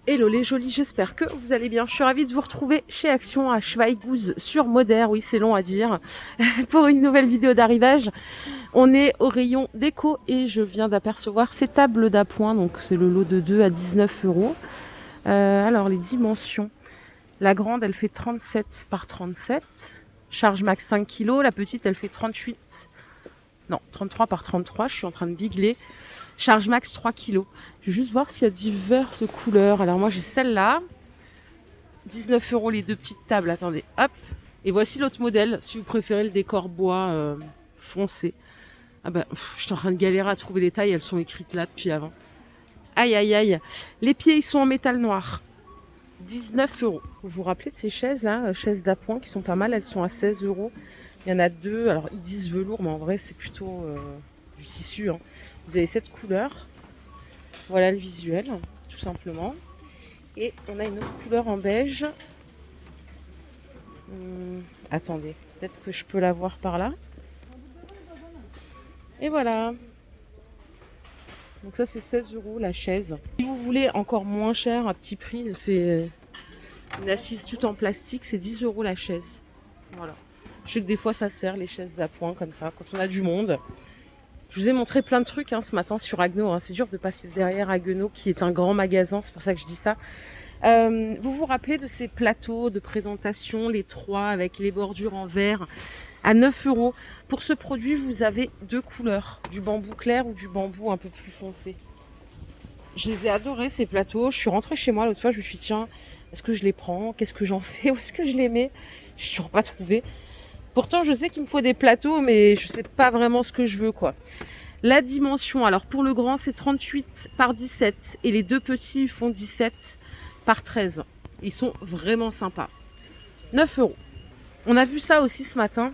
Hello les jolis, j'espère que vous allez bien. Je suis ravie de vous retrouver chez Action à Schweighouse sur Moder, oui c'est long à dire, pour une nouvelle vidéo d'arrivage. On est au rayon déco et je viens d'apercevoir ces tables d'appoint, donc c'est le lot de 2 à 19 euros. Alors les dimensions, la grande elle fait 37 par 37, charge max 5 kg, la petite elle fait 38, non 33 par 33, je suis en train de bigler. Charge max 3 kg. Je vais juste voir s'il y a diverses couleurs. Alors moi j'ai celle-là. 19 euros les deux petites tables. Attendez, hop. Et voici l'autre modèle, si vous préférez le décor bois foncé. Ah ben, je suis en train de galérer à trouver les tailles. Elles sont écrites là depuis avant. Aïe, aïe, aïe. Les pieds, ils sont en métal noir. 19 euros. Vous vous rappelez de ces chaises là, chaises d'appoint qui sont pas mal. Elles sont à 16 euros. Il y en a deux. Alors ils disent velours, mais en vrai c'est plutôt du tissu, hein. Vous avez cette couleur. Voilà le visuel, tout simplement. Et on a une autre couleur en beige. Attendez, peut-être que je peux la voir par là. Et voilà. Donc ça c'est 16 euros la chaise. Si vous voulez encore moins cher, à petit prix, c'est une assise toute en plastique, c'est 10 euros la chaise. Voilà. Je sais que des fois ça sert les chaises d'appoint comme ça, quand on a du monde. Je vous ai montré plein de trucs ce matin sur Haguenau. C'est dur de passer derrière Haguenau, qui est un grand magasin, c'est pour ça que je dis ça. Vous vous rappelez de ces plateaux de présentation, les trois avec les bordures en verre, à 9 euros. Pour ce produit, vous avez deux couleurs, du bambou clair ou du bambou un peu plus foncé. Je les ai adorés ces plateaux. Je suis rentrée chez moi l'autre fois, je me suis dit tiens, est-ce que je les prends? Qu'est-ce que j'en fais? Où est-ce que je les mets? Je suis toujours pas trouvée. Pourtant, je sais qu'il me faut des plateaux, mais je sais pas vraiment ce que je veux, quoi. La dimension, alors pour le grand, c'est 38 par 17 et les deux petits font 17 par 13. Ils sont vraiment sympas. 9 euros. On a vu ça aussi ce matin.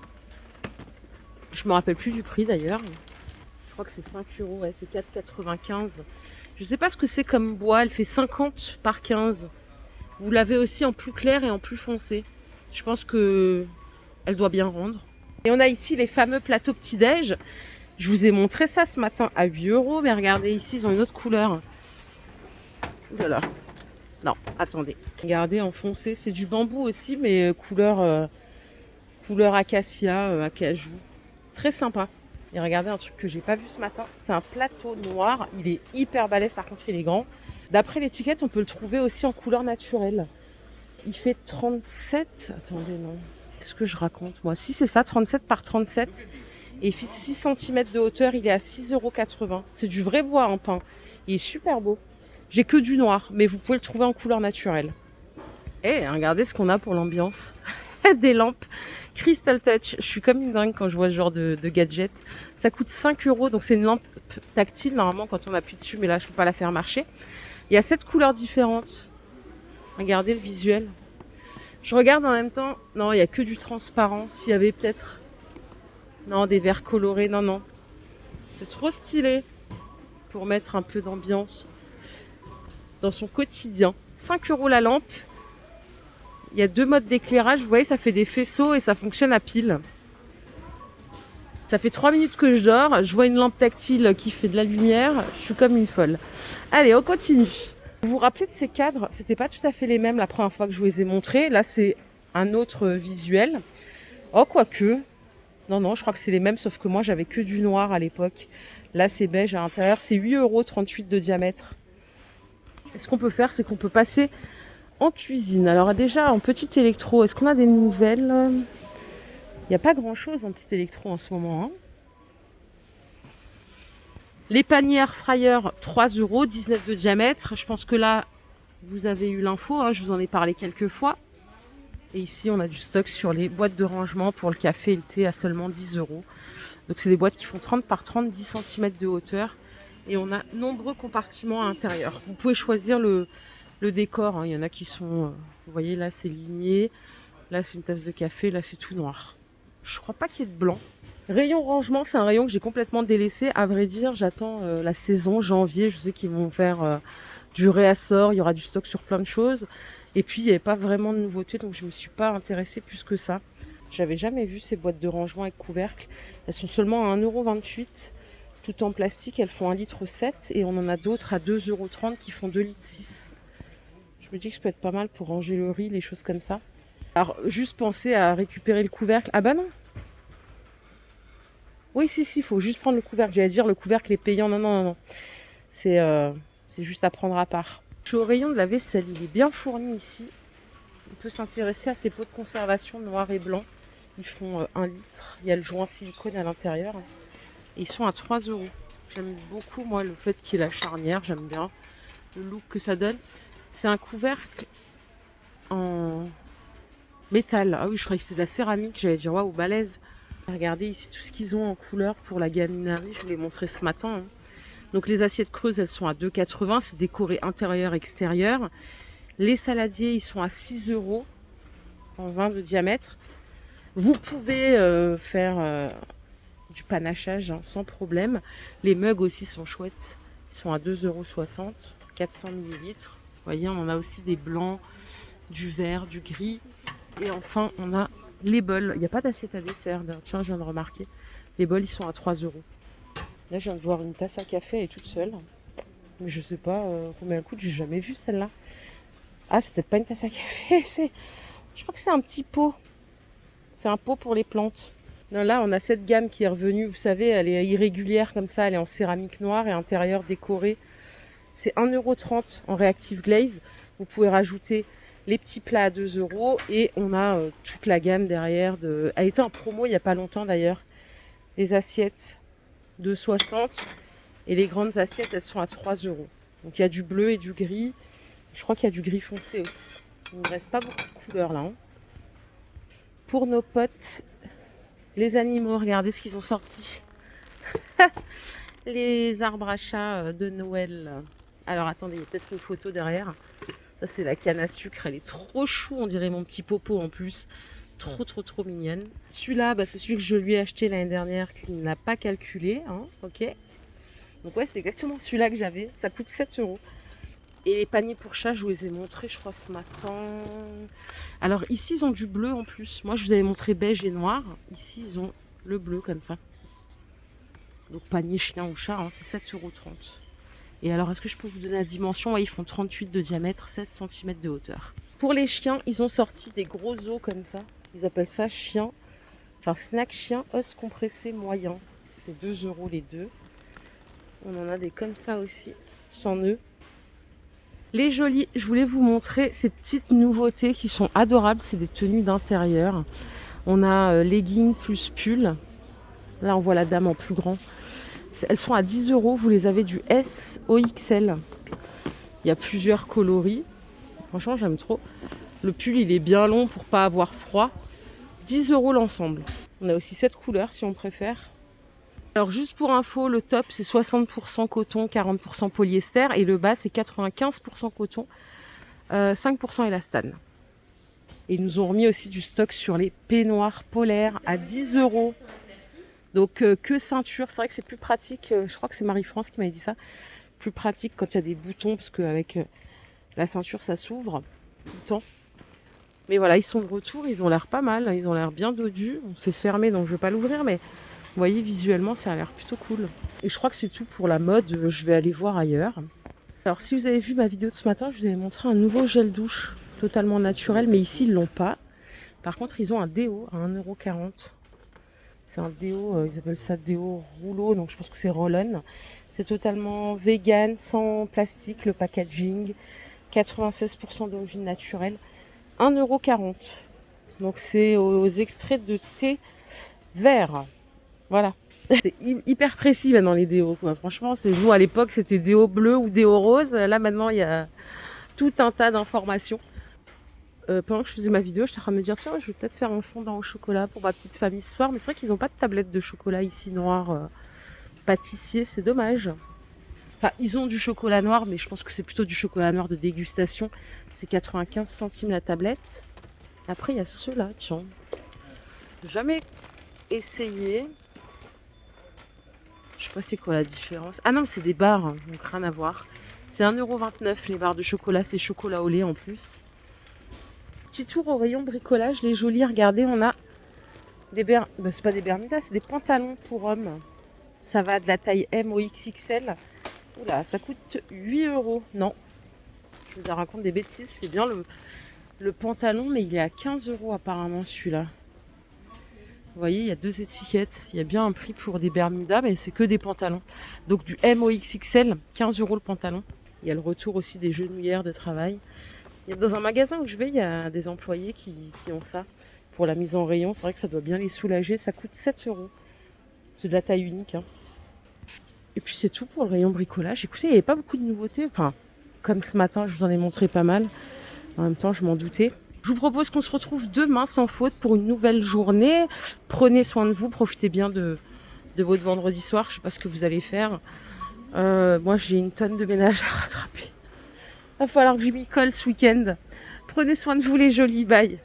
Je me rappelle plus du prix d'ailleurs. Je crois que c'est 5 euros, ouais, c'est 4,95. Je sais pas ce que c'est comme bois, elle fait 50 par 15. Vous l'avez aussi en plus clair et en plus foncé. Je pense que elle doit bien rendre. Et on a ici les fameux plateaux petit-déj. Je vous ai montré ça ce matin à 8 euros, mais regardez ici, ils ont une autre couleur. Voilà. Non, attendez. Regardez en foncé, c'est du bambou aussi, mais couleur acacia, acajou. Très sympa. Et regardez un truc que j'ai pas vu ce matin, c'est un plateau noir. Il est hyper balèze, par contre il est grand. D'après l'étiquette, on peut le trouver aussi en couleur naturelle. Il fait 37. Attendez, non. Qu'est-ce que je raconte moi? Si c'est ça, 37 par 37. Et il fait 6 cm de hauteur, il est à 6,80 €. C'est du vrai bois en peint. Il est super beau. J'ai que du noir, mais vous pouvez le trouver en couleur naturelle. Et regardez ce qu'on a pour l'ambiance. Des lampes Crystal Touch. Je suis comme une dingue quand je vois ce genre de gadget. Ça coûte 5 euros, donc c'est une lampe tactile normalement quand on appuie dessus, mais là je ne peux pas la faire marcher. Il y a 7 couleurs différentes. Regardez le visuel. Je regarde en même temps. Non, il n'y a que du transparent. S'il y avait peut-être... Non, des verres colorés. Non, non. C'est trop stylé pour mettre un peu d'ambiance dans son quotidien. 5 euros la lampe. Il y a deux modes d'éclairage. Vous voyez, ça fait des faisceaux et ça fonctionne à pile. Ça fait 3 minutes que je dors. Je vois une lampe tactile qui fait de la lumière. Je suis comme une folle. Allez, on continue. Vous vous rappelez de ces cadres? C'était pas tout à fait les mêmes la première fois que je vous les ai montrés. Là, c'est un autre visuel. Oh, quoique. Non, non, je crois que c'est les mêmes, sauf que moi, j'avais que du noir à l'époque. Là, c'est beige à l'intérieur. C'est 8,38 € de diamètre. Et ce qu'on peut faire, c'est qu'on peut passer en cuisine. Alors déjà, en petit électro, est-ce qu'on a des nouvelles? Il n'y a pas grand-chose en petit électro en ce moment. Les paniers air fryer, 3 €, 19 de diamètre. Je pense que là, vous avez eu l'info. Je vous en ai parlé quelques fois. Et ici, on a du stock sur les boîtes de rangement pour le café et le thé à seulement 10 €. Donc, c'est des boîtes qui font 30 par 30, 10 cm de hauteur. Et on a nombreux compartiments à l'intérieur. Vous pouvez choisir le décor. Il y en a qui sont... vous voyez, là, c'est ligné. Là, c'est une tasse de café. Là, c'est tout noir. Je crois pas qu'il y ait de blanc. Rayon rangement, c'est un rayon que j'ai complètement délaissé. À vrai dire, j'attends la saison, janvier. Je sais qu'ils vont faire du réassort. Il y aura du stock sur plein de choses. Et puis, il n'y avait pas vraiment de nouveautés, donc je ne me suis pas intéressée plus que ça. J'avais jamais vu ces boîtes de rangement avec couvercle. Elles sont seulement à 1,28 €, tout en plastique. Elles font 1,7 litre et on en a d'autres à 2,30 € qui font 2,6 litres. Je me dis que ça peut être pas mal pour ranger le riz, les choses comme ça. Alors, juste penser à récupérer le couvercle. Ah bah non. Oui, si, il faut juste prendre le couvercle. J'allais dire le couvercle est payant. Non, non, non, non. C'est juste à prendre à part. Je suis au rayon de la vaisselle. Il est bien fourni ici. On peut s'intéresser à ces pots de conservation noir et blanc. Ils font 1 litre. Il y a le joint silicone à l'intérieur. Et ils sont à 3 euros. J'aime beaucoup, moi, le fait qu'il y ait la charnière. J'aime bien le look que ça donne. C'est un couvercle en métal. Ah oui, je croyais que c'était de la céramique. J'allais dire, waouh, balèze. Regardez ici tout ce qu'ils ont en couleur pour la gaminerie. Je vous l'ai montré ce matin. Hein. Donc les assiettes creuses, elles sont à 2,80. C'est décoré intérieur, extérieur. Les saladiers, ils sont à 6 euros en 20 de diamètre. Vous pouvez faire du panachage hein, sans problème. Les mugs aussi sont chouettes. Ils sont à 2,60 €, 400 ml. Vous voyez, on en a aussi des blancs, du vert, du gris. Et enfin, on a les bols. Il n'y a pas d'assiette à dessert. Tiens, je viens de remarquer. Les bols, ils sont à 3 euros. Là, je viens de voir une tasse à café, elle est toute seule. Mais je sais pas combien elle coûte. J'ai jamais vu celle-là. Ah, c'est peut-être pas une tasse à café. Je crois que c'est un petit pot. C'est un pot pour les plantes. Non, là, on a cette gamme qui est revenue. Vous savez, elle est irrégulière comme ça. Elle est en céramique noire et intérieur décoré. C'est 1,30 € en Reactive Glaze. Vous pouvez rajouter les petits plats à 2 € et on a toute la gamme derrière. Elle était en promo il n'y a pas longtemps d'ailleurs. Les assiettes de 60 et les grandes assiettes elles sont à 3 €. Donc il y a du bleu et du gris. Je crois qu'il y a du gris foncé aussi. Il ne reste pas beaucoup de couleurs là. Hein. Pour nos potes, les animaux, regardez ce qu'ils ont sorti. Les arbres à chat de Noël. Alors attendez, il y a peut-être une photo derrière. Ça c'est la canne à sucre, elle est trop chou, on dirait mon petit popo en plus. Trop mignonne. Celui-là, bah, c'est celui que je lui ai acheté l'année dernière, qu'il n'a pas calculé. Hein, ok. Donc ouais, c'est exactement celui-là que j'avais. Ça coûte 7 €. Et les paniers pour chat, je vous les ai montrés, je crois, ce matin. Alors ici, ils ont du bleu en plus. Moi, je vous avais montré beige et noir. Ici, ils ont le bleu comme ça. Donc panier chien ou chat, hein, c'est 7,30 €. Et alors, est-ce que je peux vous donner la dimension? Ouais, ils font 38 de diamètre, 16 cm de hauteur. Pour les chiens, ils ont sorti des gros os comme ça. Ils appellent ça chien. Enfin, snack chien, os compressé moyen. C'est 2 € les deux. On en a des comme ça aussi, sans nœuds. Les jolis, je voulais vous montrer ces petites nouveautés qui sont adorables. C'est des tenues d'intérieur. On a leggings plus pull. Là, on voit la dame en plus grand. Elles sont à 10 €. Vous les avez du S au XL. Il y a plusieurs coloris. Franchement, j'aime trop. Le pull, il est bien long pour pas avoir froid. 10 € l'ensemble. On a aussi cette couleur si on préfère. Alors juste pour info, le top c'est 60% coton, 40% polyester et le bas c'est 95% coton, 5% élastane. Et ils nous ont remis aussi du stock sur les peignoirs polaires à 10 €. Donc que ceinture, c'est vrai que c'est plus pratique, je crois que c'est Marie-France qui m'avait dit ça, plus pratique quand il y a des boutons parce qu'avec la ceinture ça s'ouvre tout le temps. Mais voilà, ils sont de retour, ils ont l'air pas mal, ils ont l'air bien dodus. On s'est fermé donc je vais pas l'ouvrir mais vous voyez visuellement ça a l'air plutôt cool. Et je crois que c'est tout pour la mode, je vais aller voir ailleurs. Alors si vous avez vu ma vidéo de ce matin, je vous avais montré un nouveau gel douche totalement naturel mais ici ils l'ont pas. Par contre ils ont un déo à 1,40 €. C'est un déo, ils appellent ça déo rouleau, donc je pense que c'est roll-on. C'est totalement vegan, sans plastique, le packaging, 96% d'origine naturelle, 1,40 €. Donc c'est aux extraits de thé vert. Voilà. C'est hyper précis maintenant les déos, quoi. Franchement, c'est vous à l'époque c'était déo bleu ou déo rose. Là maintenant il y a tout un tas d'informations. Pendant que je faisais ma vidéo, j'étais en train de me dire tiens, je vais peut-être faire un fondant au chocolat pour ma petite famille ce soir. Mais c'est vrai qu'ils n'ont pas de tablette de chocolat ici noir pâtissier, c'est dommage. Enfin, ils ont du chocolat noir, mais je pense que c'est plutôt du chocolat noir de dégustation. C'est 95 centimes la tablette. Après, il y a ceux-là, tiens. Jamais essayé. Je sais pas c'est quoi la différence. Ah non, c'est des barres, hein, donc rien à voir. C'est 1,29 € les barres de chocolat, c'est chocolat au lait en plus. Petit tour au rayon bricolage, les jolis, regardez, on a des c'est pas des bermudas, c'est des pantalons pour hommes. Ça va de la taille M au XXL. Oula, ça coûte 8 €. Non, je je vous raconte des bêtises. C'est bien le pantalon, mais il est à 15 € apparemment celui-là. Vous voyez, il y a 2 étiquettes. Il y a bien un prix pour des Bermudas, mais c'est que des pantalons. Donc du MOXXL, 15 € le pantalon. Il y a le retour aussi des genouillères de travail. Dans un magasin où je vais, il y a des employés qui ont ça pour la mise en rayon. C'est vrai que ça doit bien les soulager. Ça coûte 7 €. C'est de la taille unique. Hein. Et puis c'est tout pour le rayon bricolage. Écoutez, il n'y avait pas beaucoup de nouveautés. Enfin, comme ce matin, je vous en ai montré pas mal. En même temps, je m'en doutais. Je vous propose qu'on se retrouve demain sans faute pour une nouvelle journée. Prenez soin de vous. Profitez bien de votre vendredi soir. Je ne sais pas ce que vous allez faire. Moi, j'ai une tonne de ménage à rattraper. Va falloir que je m'y colle ce week-end. Prenez soin de vous les jolis. Bye.